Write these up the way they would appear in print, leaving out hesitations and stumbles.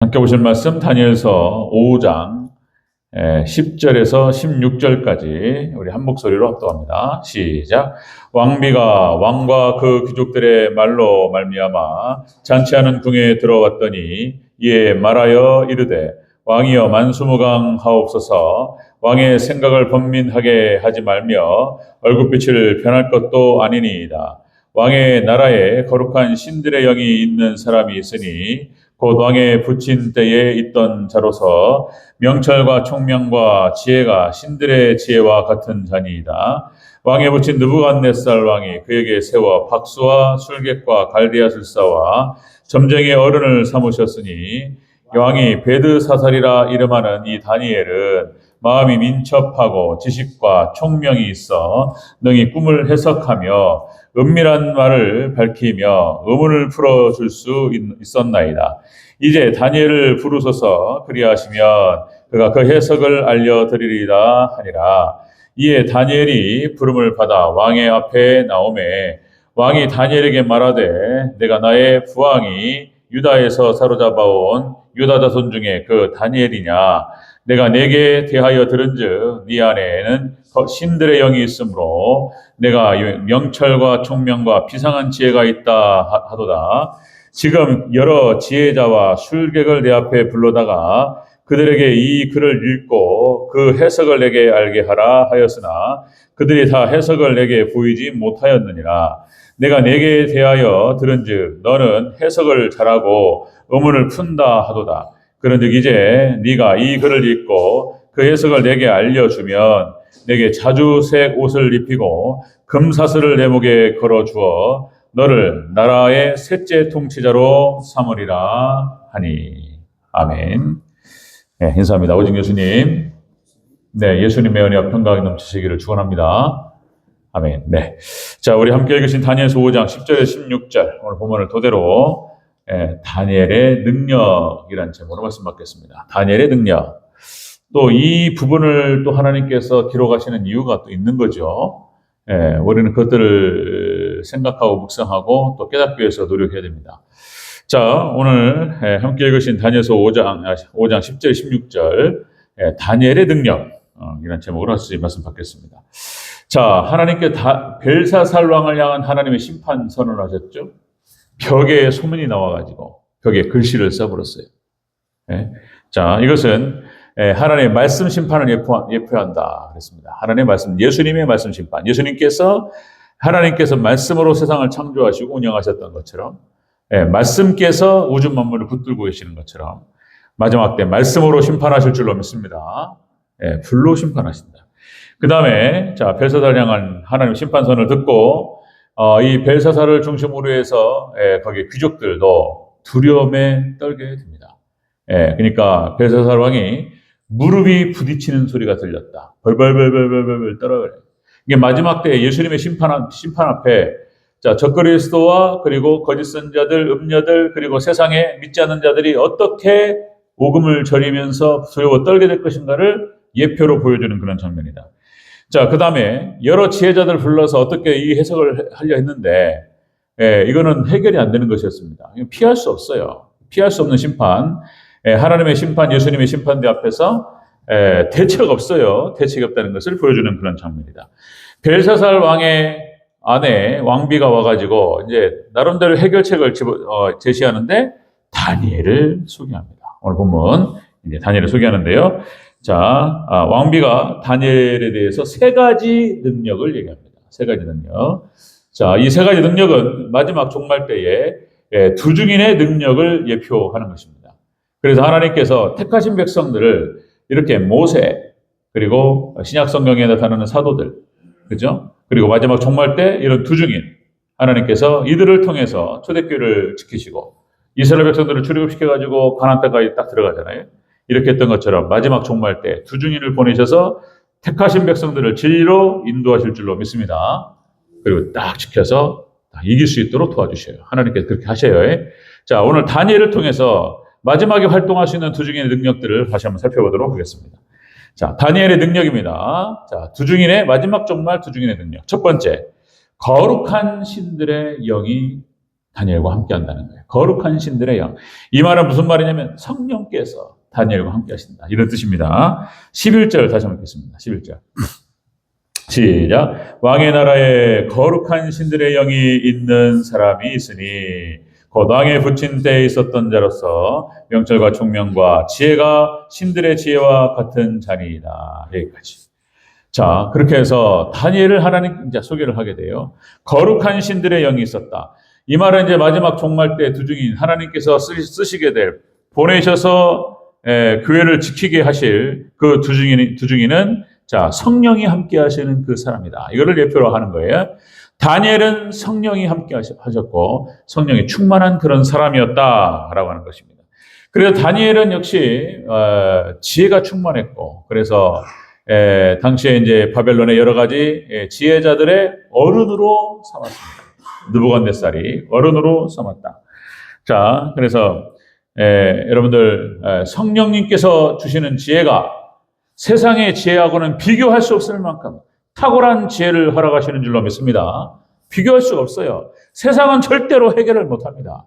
함께 보실 말씀 다니엘서 5장 10절에서 16절까지 우리 한 목소리로 합독합니다. 시작. 왕비가 왕과 그 귀족들의 말로 말미암아 잔치하는 궁에 들어왔더니 이에 말하여 이르되 왕이여 만수무강하옵소서. 왕의 생각을 번민하게 하지 말며 얼굴빛을 변할 것도 아니니이다. 왕의 나라에 거룩한 신들의 영이 있는 사람이 있으니 곧 왕의 부친 때에 있던 자로서 명철과 총명과 지혜가 신들의 지혜와 같은 자니이다. 왕의 부친 느부갓네살 왕이 그에게 세워 박수와 술객과 갈대아술사와 점쟁이의 어른을 삼으셨으니 왕이 베드사살이라 이름하는 이 다니엘은 마음이 민첩하고 지식과 총명이 있어 능히 꿈을 해석하며 은밀한 말을 밝히며 의문을 풀어줄 수 있었나이다. 이제 다니엘을 부르소서. 그리하시면 그가 그 해석을 알려드리리다 하니라. 이에 다니엘이 부름을 받아 왕의 앞에 나오매 왕이 다니엘에게 말하되 내가 나의 부왕이 유다에서 사로잡아온 유다 자손 중에 그 다니엘이냐. 내가 네게 대하여 들은즉 네 안에는 신들의 영이 있으므로 내가 명철과 총명과 비상한 지혜가 있다 하도다. 지금 여러 지혜자와 술객을 내 앞에 불러다가 그들에게 이 글을 읽고 그 해석을 내게 알게 하라 하였으나 그들이 다 해석을 내게 보이지 못하였느니라. 내가 네게 대하여 들은즉 너는 해석을 잘하고 의문을 푼다 하도다. 그런즉 이제 네가 이 글을 읽고 그 해석을 내게 알려주면 내게 자주색 옷을 입히고 금사슬을 내 목에 걸어주어 너를 나라의 셋째 통치자로 삼으리라 하니. 아멘. 네, 인사합니다. 오직 예수님. 네, 예수님의 은혜와 평강이 넘치시기를 축원합니다. 아멘. 네. 자, 우리 함께 읽으신 다니엘서 5장 10절에서 16절 오늘 본문을 토대로 다니엘의 능력이라는 제목으로 말씀 받겠습니다. 다니엘의 능력. 또 이 부분을 또 하나님께서 기록하시는 이유가 또 있는 거죠. 우리는 그것들을 생각하고 묵상하고 또 깨닫기 위해서 노력해야 됩니다. 자, 오늘 함께 읽으신 다니엘서 5장 10절, 16절 다니엘의 능력 이라는 제목으로 말씀 받겠습니다. 자, 하나님께 벨사살 왕을 향한 하나님의 심판 선언을 하셨죠. 벽에 소문이 나와가지고 벽에 글씨를 써버렸어요. 자, 이것은 하나님의 말씀 심판을 예표한다 그랬습니다. 하나님의 말씀, 예수님의 말씀 심판. 하나님께서 말씀으로 세상을 창조하시고 운영하셨던 것처럼 말씀께서 우주 만물을 붙들고 계시는 것처럼 마지막 때 말씀으로 심판하실 줄로 믿습니다. 불로 심판하신다. 그 다음에 자, 벨사살을 향한 하나님 심판선을 듣고 이 벨사살을 중심으로 해서 거기 귀족들도 두려움에 떨게 됩니다. 그러니까 벨사살 왕이 무릎이 부딪히는 소리가 들렸다. 벌벌벌벌벌벌 떨어요. 이게 마지막 때 예수님의 심판 앞에 자, 적그리스도와 그리고 거짓 선자들, 음녀들 그리고 세상에 믿지 않는 자들이 어떻게 복음을 전이면서 두려워 떨게 될 것인가를 예표로 보여주는 그런 장면이다. 자, 그 다음에 여러 지혜자들 불러서 어떻게 이 해석을 하려 했는데 이거는 해결이 안 되는 것이었습니다. 피할 수 없어요. 피할 수 없는 심판. 하나님의 심판, 예수님의 심판대 앞에서 대책 없어요. 대책이 없다는 것을 보여주는 그런 장면이다. 벨사살 왕의 아내 왕비가 와가지고 이제 나름대로 해결책을 제시하는데 다니엘을 소개합니다. 오늘 본문 이제 다니엘을 소개하는데요. 자, 왕비가 다니엘에 대해서 세 가지 능력을 얘기합니다. 세 가지 능력. 자, 이 세 가지 능력은 마지막 종말 때에 두 증인의 능력을 예표하는 것입니다. 그래서 하나님께서 택하신 백성들을 이렇게 모세 그리고 신약 성경에 나타나는 사도들, 그죠? 그리고 마지막 종말 때 이런 두 증인 하나님께서 이들을 통해서 초대교회를 지키시고 이스라엘 백성들을 출애굽시켜가지고 가나안 땅까지 딱 들어가잖아요. 이렇게 했던 것처럼 마지막 종말 때 두 증인을 보내셔서 택하신 백성들을 진리로 인도하실 줄로 믿습니다. 그리고 딱 지켜서 이길 수 있도록 도와주셔요. 하나님께서 그렇게 하셔요. 자, 오늘 다니엘을 통해서 마지막에 활동할 수 있는 두 증인의 능력들을 다시 한번 살펴보도록 하겠습니다. 자, 다니엘의 능력입니다. 자, 마지막 종말 두 증인의 능력. 첫 번째, 거룩한 신들의 영이 다니엘과 함께 한다는 거예요. 거룩한 신들의 영. 이 말은 무슨 말이냐면 성령께서 다니엘과 함께 하신다. 이런 뜻입니다. 11절 다시 한번 읽겠습니다. 11절. 시작. 왕의 나라에 거룩한 신들의 영이 있는 사람이 있으니 곧 왕에 붙인 때에 있었던 자로서 명철과 총명과 지혜가 신들의 지혜와 같은 자니이다. 여기까지. 자, 그렇게 해서 다니엘을 하나님 이제 소개를 하게 돼요. 거룩한 신들의 영이 있었다. 이 말은 이제 마지막 종말 때 두 증인 하나님께서 쓰시게 될 보내셔서 교회를 지키게 하실 그 두 증인은 자, 성령이 함께 하시는 그 사람이다. 이거를 예표로 하는 거예요. 다니엘은 성령이 함께 하셨고 성령이 충만한 그런 사람이었다라고 하는 것입니다. 그래서 다니엘은 역시 지혜가 충만했고 그래서 당시에 이제 바벨론의 여러 가지 지혜자들의 어른으로 삼았습니다. 느부갓네살이 어른으로 삼았다. 자, 그래서 여러분들 성령님께서 주시는 지혜가 세상의 지혜하고는 비교할 수 없을 만큼 탁월한 지혜를 허락하시는 줄로 믿습니다. 비교할 수가 없어요. 세상은 절대로 해결을 못합니다.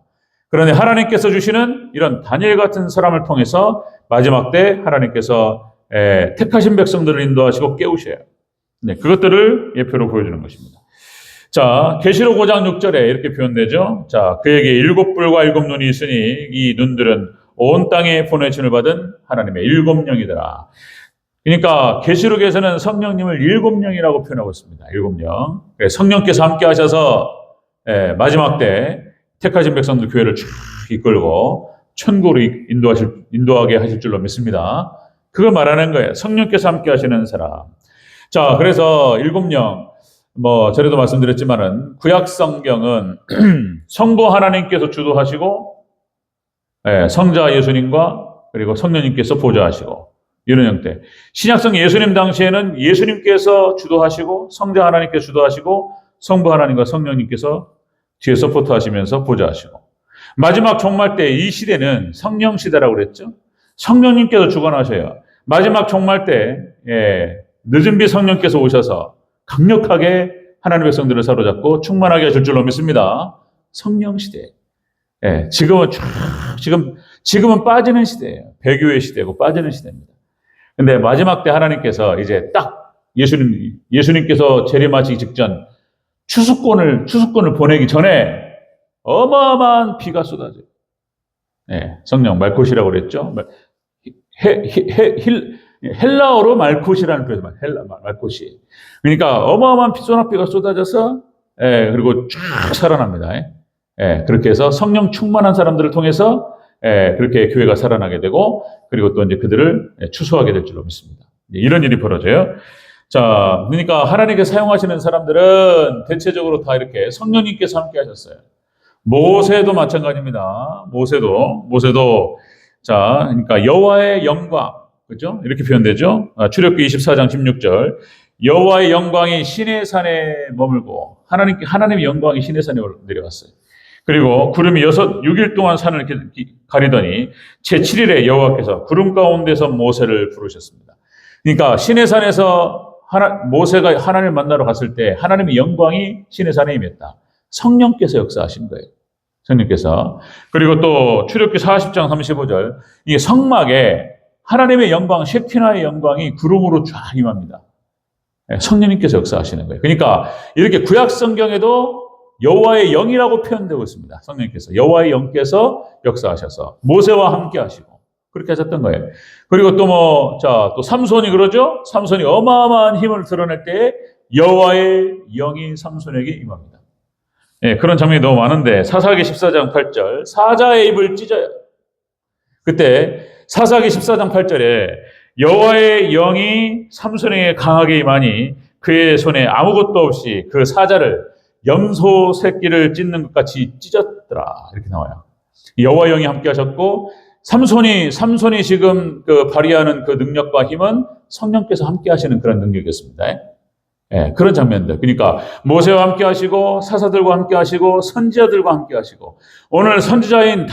그런데 하나님께서 주시는 이런 다니엘 같은 사람을 통해서 마지막 때 하나님께서 택하신 백성들을 인도하시고 깨우셔요. 네, 그것들을 예표로 보여주는 것입니다. 자, 계시록 5장 6절에 이렇게 표현되죠. 자, 그에게 7뿔과 7눈이 있으니 이 눈들은 온 땅에 보내심을 받은 하나님의 7영이더라. 그러니까 계시록에서는 성령님을 7영이라고 표현하고 있습니다. 7영. 성령께서 함께 하셔서 마지막 때 택하신 백성들 교회를 쭉 이끌고 천국으로 인도하게 하실 줄로 믿습니다. 그걸 말하는 거예요. 성령께서 함께 하시는 사람. 자, 그래서 7영, 전에도 말씀드렸지만은 구약 성경은 성부 하나님께서 주도하시고, 성자 예수님과 그리고 성령님께서 보좌하시고, 이런 형태. 신약성 예수님 당시에는 예수님께서 주도하시고, 성자 하나님께서 주도하시고, 성부 하나님과 성령님께서 뒤에 서포트 하시면서 보좌하시고. 마지막 종말 때 이 시대는 성령 시대라고 그랬죠. 성령님께서 주관하셔요. 마지막 종말 때 늦은 비 성령께서 오셔서 강력하게 하나님의 백성들을 사로잡고 충만하게 하실 줄로 믿습니다. 성령 시대. 지금은 빠지는 시대예요. 배교의 시대고 빠지는 시대입니다. 근데 마지막 때 하나님께서 이제 딱 예수님께서 재림하시기 직전 추수꾼을 보내기 전에 어마어마한 비가 쏟아져요. 성령 말콧이라고 그랬죠. 헬라어로 말콧이라는 표현, 말콧이. 그러니까 어마어마한 소낙비가 쏟아져서 그리고 쫙 살아납니다. 그렇게 해서 성령 충만한 사람들을 통해서 그렇게 교회가 살아나게 되고 그리고 또 이제 그들을 추수하게 될 줄로 믿습니다. 이런 일이 벌어져요. 자, 그러니까 하나님께 사용하시는 사람들은 대체적으로 다 이렇게 성령님께서 함께 하셨어요. 모세도 마찬가지입니다. 모세도 자, 그러니까 여호와의 영광, 그죠? 이렇게 표현되죠. 출애굽기 24장 16절. 여호와의 영광이 시내 산에 머물고 하나님의 영광이 시내 산에 내려왔어요. 그리고 구름이 6일 동안 산을 가리더니 제7일에 여호와께서 구름 가운데서 모세를 부르셨습니다. 그러니까 시내 산에서 모세가 하나님을 만나러 갔을 때 하나님의 영광이 시내 산에 임했다. 성령께서 역사하신 거예요. 성령께서. 그리고 또 출애굽기 40장 35절. 이 성막에 하나님의 영광, 셰키나의 영광이 구름으로 쫙 임합니다. 성령님께서 역사하시는 거예요. 그러니까 이렇게 구약 성경에도 여호와의 영이라고 표현되고 있습니다. 성령님께서. 여호와의 영께서 역사하셔서 모세와 함께 하시고 그렇게 하셨던 거예요. 그리고 또 삼손이 그러죠? 삼손이 어마어마한 힘을 드러낼 때 여호와의 영이 삼손에게 임합니다. 그런 장면이 너무 많은데 사사기 14장 8절 사자의 입을 찢어요. 그때 사사기 14장 8절에 여호와의 영이 삼손에게 강하게 임하니 그의 손에 아무것도 없이 그 사자를 염소 새끼를 찢는 것 같이 찢었더라. 이렇게 나와요. 여호와의 영이 함께 하셨고 삼손이 지금 발휘하는 그 능력과 힘은 성령께서 함께 하시는 그런 능력이었습니다. 그런 장면들. 그러니까 모세와 함께 하시고 사사들과 함께 하시고 선지자들과 함께 하시고 오늘 선지자인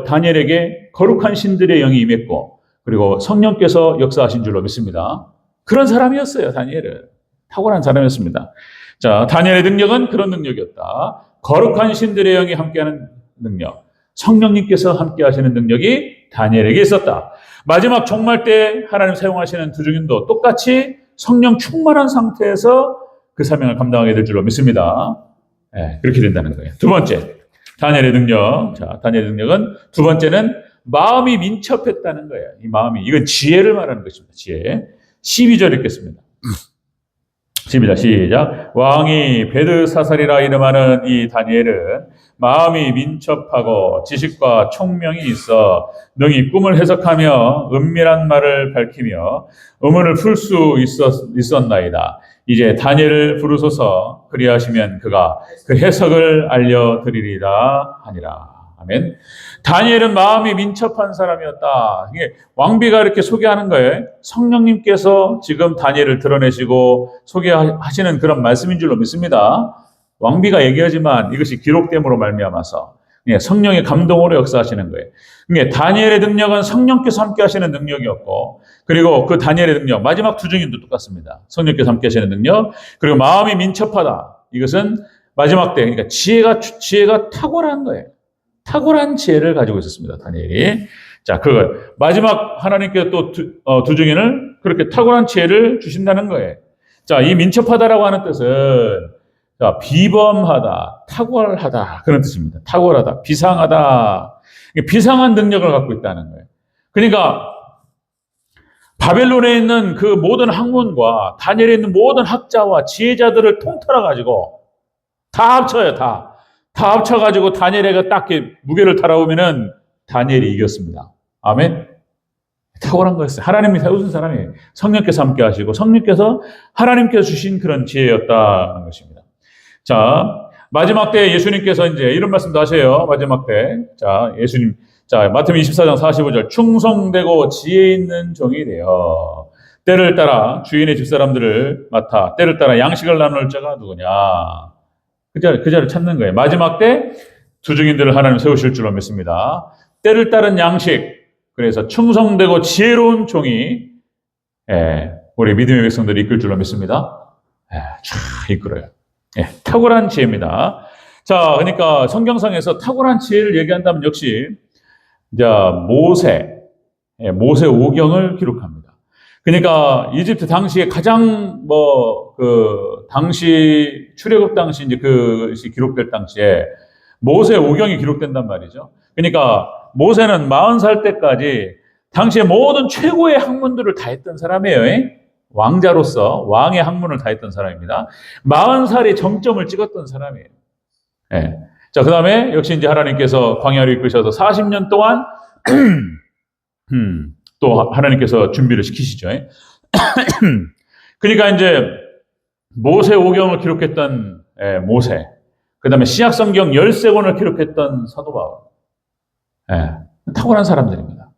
다니엘에게 거룩한 신들의 영이 임했고 그리고 성령께서 역사하신 줄로 믿습니다. 그런 사람이었어요. 다니엘은. 탁월한 사람이었습니다. 자, 다니엘의 능력은 그런 능력이었다. 거룩한 신들의 영이 함께하는 능력, 성령님께서 함께하시는 능력이 다니엘에게 있었다. 마지막 종말 때 하나님 사용하시는 두 증인도 똑같이 성령 충만한 상태에서 그 사명을 감당하게 될 줄로 믿습니다. 네, 그렇게 된다는 거예요. 두 번째, 다니엘의 능력. 자, 다니엘의 능력은 두 번째는 마음이 민첩했다는 거예요. 이 마음이, 이건 지혜를 말하는 것입니다. 지혜. 12절 읽겠습니다. 12절 시작. 왕이 베드사살이라 이름하는 이 다니엘은 마음이 민첩하고 지식과 총명이 있어 능히 꿈을 해석하며 은밀한 말을 밝히며 의문을 풀 수 있었나이다. 이제 다니엘을 부르소서. 그리하시면 그가 그 해석을 알려드리리라 하니라. 아멘. 다니엘은 마음이 민첩한 사람이었다. 이게 왕비가 이렇게 소개하는 거예요. 성령님께서 지금 다니엘을 드러내시고 소개하시는 그런 말씀인 줄로 믿습니다. 왕비가 얘기하지만 이것이 기록됨으로 말미암아서 성령의 감동으로 역사하시는 거예요. 다니엘의 능력은 성령께서 함께 하시는 능력이었고, 그리고 그 다니엘의 능력, 마지막 두 증인도 똑같습니다. 성령께서 함께 하시는 능력, 그리고 마음이 민첩하다. 이것은 마지막 때, 그러니까 지혜가 탁월한 거예요. 탁월한 지혜를 가지고 있었습니다, 다니엘이. 자, 마지막 하나님께서 또 두 증인을 그렇게 탁월한 지혜를 주신다는 거예요. 자, 이 민첩하다라고 하는 뜻은, 자, 비범하다, 탁월하다, 그런 뜻입니다. 탁월하다, 비상하다. 비상한 능력을 갖고 있다는 거예요. 그러니까, 바벨론에 있는 그 모든 학문과 다니엘에 있는 모든 학자와 지혜자들을 통틀어가지고, 다 합쳐요, 다 합쳐가지고 다니엘에게 딱 무게를 달아오면은 다니엘이 이겼습니다. 아멘? 탁월한 거였어요. 하나님이 세우신 사람이에요. 성령께서 함께 하시고, 성령께서 하나님께서 주신 그런 지혜였다는 것입니다. 자, 마지막 때 예수님께서 이제 이런 말씀도 하세요. 마지막 때. 자, 예수님. 자, 마태복음 24장 45절. 충성되고 지혜 있는 종이 되어 때를 따라 주인의 집사람들을 맡아 때를 따라 양식을 나눌 자가 누구냐. 그 자를 찾는 거예요. 마지막 때 두 증인들을 하나님 세우실 줄로 믿습니다. 때를 따른 양식. 그래서 충성되고 지혜로운 종이 우리 믿음의 백성들을 이끌 줄로 믿습니다. 쫙 이끌어요. 탁월한 지혜입니다. 자, 그러니까 성경상에서 탁월한 지혜를 얘기한다면 역시 모세 오경을 기록합니다. 그러니까 이집트 당시에 가장 당시 출애굽 당시 이제 그것이 기록될 당시에 모세 오경이 기록된단 말이죠. 그러니까 모세는 40살 때까지 당시에 모든 최고의 학문들을 다 했던 사람이에요. 왕자로서 왕의 학문을 다 했던 사람입니다. 40살에 정점을 찍었던 사람이에요. 자, 그 다음에 역시 이제 하나님께서 광야로 이끄셔서 40년 동안 또 하나님께서 준비를 시키시죠. 그러니까 이제 모세 오경을 기록했던 모세, 그 다음에 신약성경 13권을 기록했던 사도 바울. 탁월한 사람들입니다.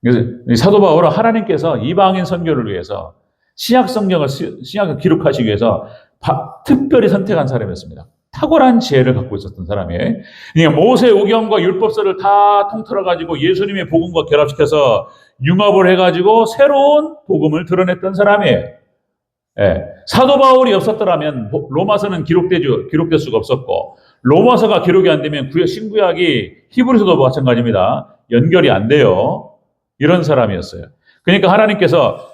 그래서 사도 바울은 하나님께서 이방인 선교를 위해서 신약을 기록하시기 위해서 특별히 선택한 사람이었습니다. 탁월한 지혜를 갖고 있었던 사람이에요. 그러니까 모세 오경과 율법서를 다 통틀어가지고 예수님의 복음과 결합시켜서 융합을 해가지고 새로운 복음을 드러냈던 사람이에요. 사도 바울이 없었더라면 로마서는 기록될 수가 없었고, 로마서가 기록이 안 되면 신구약이 히브리서도 마찬가지입니다. 연결이 안 돼요. 이런 사람이었어요. 그러니까 하나님께서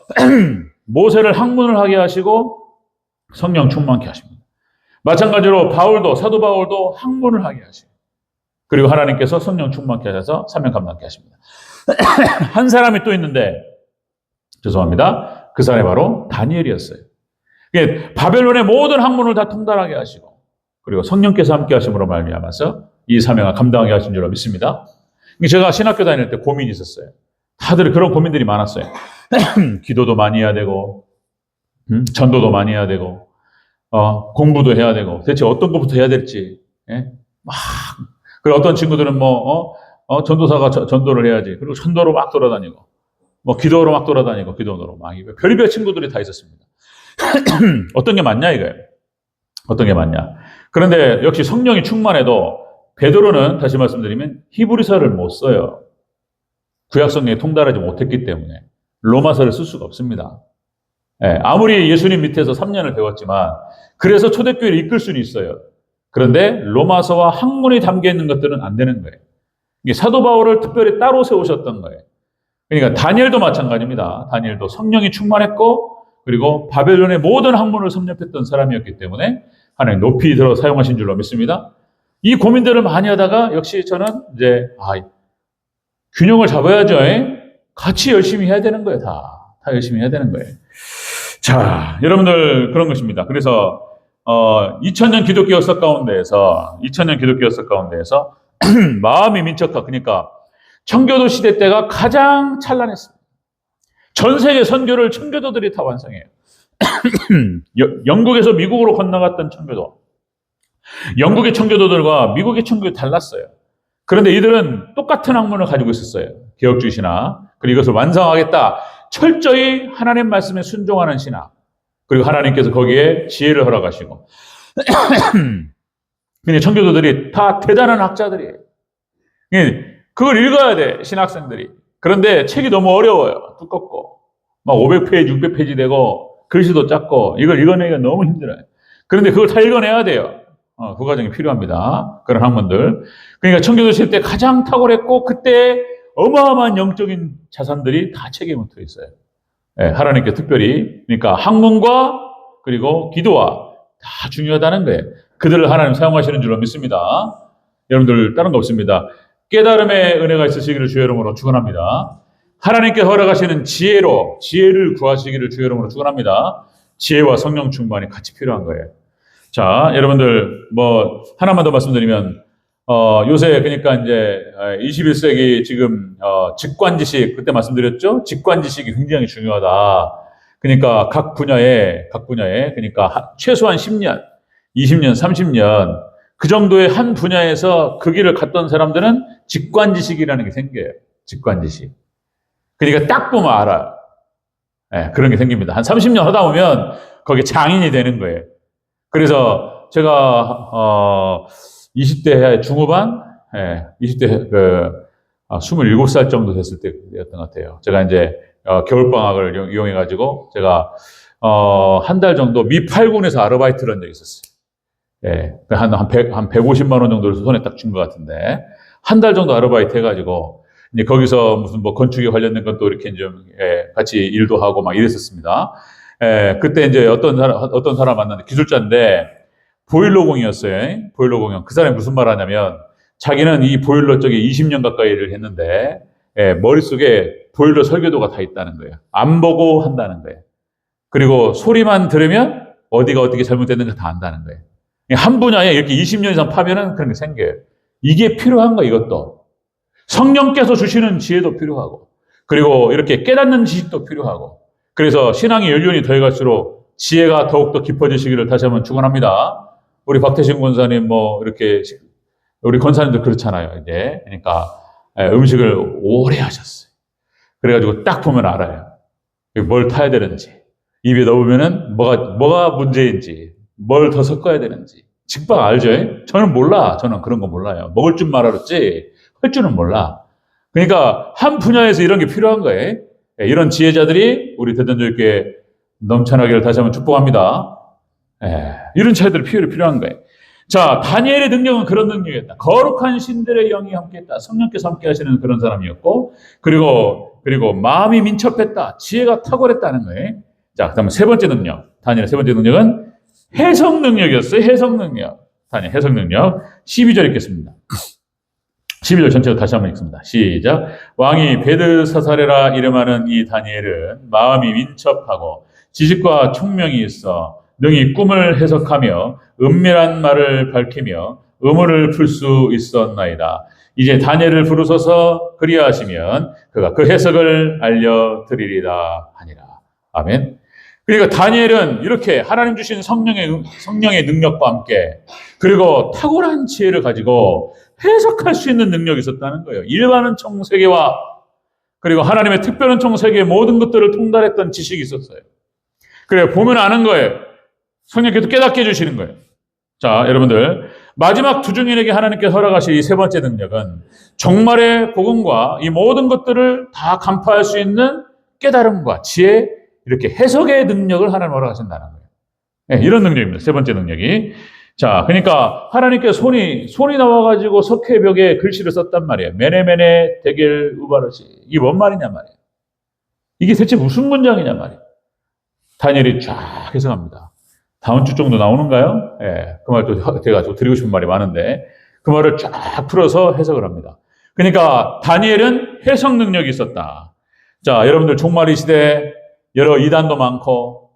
모세를 학문을 하게 하시고 성령 충만케 하십니다. 마찬가지로 사도 바울도 학문을 하게 하시고, 그리고 하나님께서 성령 충만케 하셔서 사명 감당케 하십니다. 한 사람이 또 있는데, 죄송합니다. 그 사람이 바로 다니엘이었어요. 바벨론의 모든 학문을 다 통달하게 하시고, 그리고 성령께서 함께 하심으로 말미암아서 이 사명을 감당하게 하신 줄로 믿습니다. 제가 신학교 다닐 때 고민이 있었어요. 다들 그런 고민들이 많았어요. 기도도 많이 해야 되고, 전도도 많이 해야 되고, 공부도 해야 되고, 대체 어떤 것부터 해야 될지, 그리고 어떤 친구들은 전도사가 전도를 해야지. 그리고 전도로 막 돌아다니고, 기도로 막 돌아다니고, 기도로 막, 별의별 친구들이 다 있었습니다. 어떤 게 맞냐, 이거예요. 어떤 게 맞냐. 그런데 역시 성령이 충만해도 베드로는 다시 말씀드리면 히브리서를 못 써요. 구약성경에 통달하지 못했기 때문에 로마서를 쓸 수가 없습니다. 아무리 예수님 밑에서 3년을 배웠지만, 그래서 초대교회를 이끌 수는 있어요. 그런데 로마서와 학문이 담겨 있는 것들은 안 되는 거예요. 이게 사도 바울을 특별히 따로 세우셨던 거예요. 그러니까 다니엘도 마찬가지입니다. 다니엘도 성령이 충만했고 그리고 바벨론의 모든 학문을 섭렵했던 사람이었기 때문에 하나님 높이 들어 사용하신 줄로 믿습니다. 이 고민들을 많이 하다가 역시 저는 이제 균형을 잡아야죠. 같이 열심히 해야 되는 거예요. 다 열심히 해야 되는 거예요. 자, 여러분들 그런 것입니다. 그래서 2000년 기독교 역사 가운데에서 마음이 민첩하, 그러니까 청교도 시대 때가 가장 찬란했습니다. 전 세계 선교를 청교도들이 다 완성해요. 영국에서 미국으로 건너갔던 청교도, 영국의 청교도들과 미국의 청교도 달랐어요. 그런데 이들은 똑같은 학문을 가지고 있었어요. 개혁주의 신학. 그리고 이것을 완성하겠다. 철저히 하나님 말씀에 순종하는 신학. 그리고 하나님께서 거기에 지혜를 허락하시고. 근데 청교도들이 다 대단한 학자들이에요. 그걸 읽어야 돼, 신학생들이. 그런데 책이 너무 어려워요. 두껍고. 막 500페이지, 600페이지 되고, 글씨도 작고, 이걸 읽어내기가 너무 힘들어요. 그런데 그걸 다 읽어내야 돼요. 그 과정이 필요합니다. 그런 학문들. 그러니까 청교도 시대 때 가장 탁월했고, 그때 어마어마한 영적인 자산들이 다 책에 묻혀 있어요. 하나님께 특별히. 그러니까 학문과 그리고 기도와 다 중요하다는 거예요. 그들을 하나님 사용하시는 줄로 믿습니다. 여러분들 다른 거 없습니다. 깨달음의 은혜가 있으시기를 주의 이름으로 축원합니다. 하나님께 허락하시는 지혜를 구하시기를 주의 이름으로 축원합니다. 지혜와 성령 충만이 같이 필요한 거예요. 자, 여러분들 하나만 더 말씀드리면 요새 그러니까 이제 21세기 지금 직관지식, 그때 말씀드렸죠? 직관지식이 굉장히 중요하다. 그러니까 각 분야에 그러니까 최소한 10년, 20년, 30년 그 정도의 한 분야에서 그 길을 갔던 사람들은 직관지식이라는 게 생겨요. 직관지식. 그러니까 딱 보면 알아요. 그런 게 생깁니다. 한 30년 하다 보면 거기에 장인이 되는 거예요. 그래서 제가 20대 중후반, 20대 27살 정도 됐을 때였던 것 같아요. 제가 이제 겨울방학을 이용해가지고 제가 한 달 정도 미 8군에서 아르바이트를 한 적이 있었어요. 한 150만 원 정도를 손에 딱 준 것 같은데, 한 달 정도 아르바이트 해가지고, 이제 거기서 무슨 건축에 관련된 것도 이렇게 좀, 같이 일도 하고 막 이랬었습니다. 그때 이제 어떤 사람 만났는데, 기술자인데, 보일러공이었어요. 보일러공이요. 그 사람이 무슨 말 하냐면, 자기는 이 보일러 쪽에 20년 가까이 일을 했는데, 머릿속에 보일러 설계도가 다 있다는 거예요. 안 보고 한다는 거예요. 그리고 소리만 들으면 어디가 어떻게 잘못됐는가 다 안다는 거예요. 한 분야에 이렇게 20년 이상 파면은 그런 게 생겨요. 이게 필요한 거, 이것도. 성령께서 주시는 지혜도 필요하고, 그리고 이렇게 깨닫는 지식도 필요하고, 그래서 신앙의 연륜이 더해갈수록 지혜가 더욱더 깊어지시기를 다시 한번 축원합니다. 우리 박태신 권사님 이렇게, 우리 권사님도 그렇잖아요, 이제. 그러니까, 음식을 오래 하셨어요. 그래가지고 딱 보면 알아요. 뭘 타야 되는지, 입에 넣으면은 뭐가 문제인지, 뭘 더 섞어야 되는지. 직방 알죠? 저는 몰라. 저는 그런 거 몰라요. 먹을 줄만 알았지, 할 줄은 몰라. 그러니까 한 분야에서 이런 게 필요한 거예요. 이런 지혜자들이 우리 대전교회 넘쳐나기를 다시 한번 축복합니다. 이런 차이들이 필요한 거예요. 자, 다니엘의 능력은 그런 능력이었다. 거룩한 신들의 영이 함께했다. 성령께서 함께 하시는 그런 사람이었고, 그리고 마음이 민첩했다. 지혜가 탁월했다는 거예요. 자, 그다음에 세 번째 능력. 다니엘의 세 번째 능력은 해석 능력이었어요. 해석 능력. 다니엘 해석 능력. 12절 읽겠습니다. 12절 전체로 다시 한번 읽습니다. 시작. 왕이 베드사사레라 이름하는 이 다니엘은 마음이 민첩하고 지식과 총명이 있어 능히 꿈을 해석하며 은밀한 말을 밝히며 의문을 풀 수 있었나이다. 이제 다니엘을 부르소서. 그리하시면 그가 그 해석을 알려드리리라 하니라. 아멘. 그러니까 다니엘은 이렇게 하나님 주신 성령의 능력과 함께, 그리고 탁월한 지혜를 가지고 해석할 수 있는 능력이 있었다는 거예요. 일반은 총세계와 그리고 하나님의 특별한 총세계의 모든 것들을 통달했던 지식이 있었어요. 그래, 보면 아는 거예요. 성령께서 깨닫게 해주시는 거예요. 자, 여러분들, 마지막 두 증인에게 하나님께서 허락하실 이 세 번째 능력은 종말의 복음과 이 모든 것들을 다 간파할 수 있는 깨달음과 지혜, 이렇게 해석의 능력을 하나님 허락하신다는 거예요. 이런 능력입니다. 세 번째 능력이. 자, 그러니까 하나님께 손이 나와가지고 석회벽에 글씨를 썼단 말이에요. 메네메네 데겔 우바르시. 이게 뭔 말이냐 말이에요. 이게 대체 무슨 문장이냐 말이에요. 다니엘이 쫙 해석합니다. 다음 주 정도 나오는가요? 예, 그 말도 제가 드리고 싶은 말이 많은데 그 말을 쫙 풀어서 해석을 합니다. 그러니까 다니엘은 해석 능력이 있었다. 자, 여러분들 종말의 시대에 여러 이단도 많고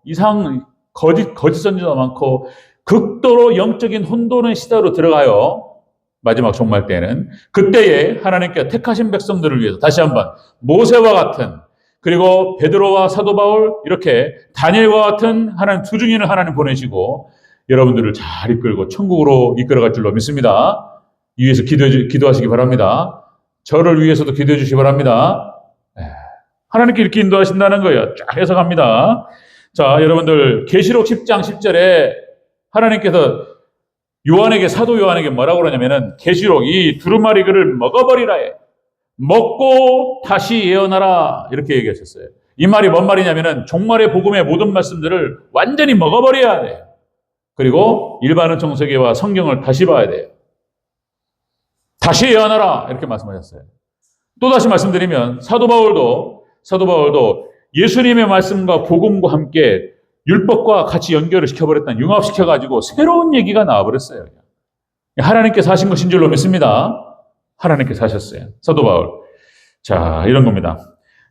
거짓 선지자도 많고 극도로 영적인 혼돈의 시대로 들어가요. 마지막 종말 때는 그때에 하나님께 택하신 백성들을 위해서 다시 한번 모세와 같은 그리고 베드로와 사도 바울 이렇게 다니엘과 같은 하나님 두 증인을 하나님 보내시고 여러분들을 잘 이끌고 천국으로 이끌어갈 줄로 믿습니다. 이 위해서 기도하시기 바랍니다. 저를 위해서도 기도해 주시기 바랍니다. 하나님께 이렇게 인도하신다는 거예요. 쫙 해석합니다. 자, 여러분들 계시록 10장 10절에 하나님께서 사도 요한에게 뭐라고 그러냐면은 계시록 이 두루마리 글을 먹어버리라 해. 먹고 다시 예언하라 이렇게 얘기하셨어요. 이 말이 뭔 말이냐면은 종말의 복음의 모든 말씀들을 완전히 먹어버려야 돼요. 그리고 일반 은총서기와 성경을 다시 봐야 돼요. 다시 예언하라 이렇게 말씀하셨어요. 또 다시 말씀드리면 사도 바울도 예수님의 말씀과 복음과 함께 율법과 같이 연결을 시켜버렸다. 융합시켜가지고 새로운 얘기가 나와버렸어요. 하나님께서 하신 것인 줄로 믿습니다. 하나님께서 하셨어요. 사도 바울. 자, 이런 겁니다.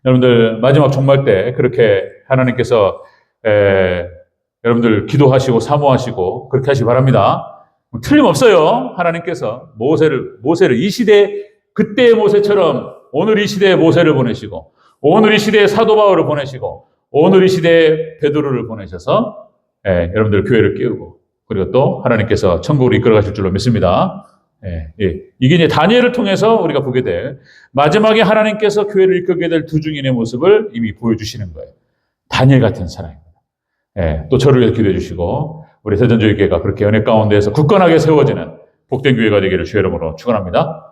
여러분들 마지막 종말 때 그렇게 하나님께서 여러분들 기도하시고 사모하시고 그렇게 하시기 바랍니다. 틀림없어요. 하나님께서 모세를 이 시대 그때의 모세처럼 오늘 이 시대의 모세를 보내시고 오늘 이 시대의 사도 바울을 보내시고 오늘 이 시대에 베드로를 보내셔서 여러분들 교회를 깨우고 그리고 또 하나님께서 천국으로 이끌어 가실 줄로 믿습니다. 이게 이제 다니엘을 통해서 우리가 보게 될 마지막에 하나님께서 교회를 이끌게 될 두 증인의 모습을 이미 보여주시는 거예요. 다니엘 같은 사람입니다. 또 저를 위해서 기도해 주시고 우리 세전주의교회가 그렇게 은혜 가운데에서 굳건하게 세워지는 복된 교회가 되기를 주의 이름으로 축원합니다.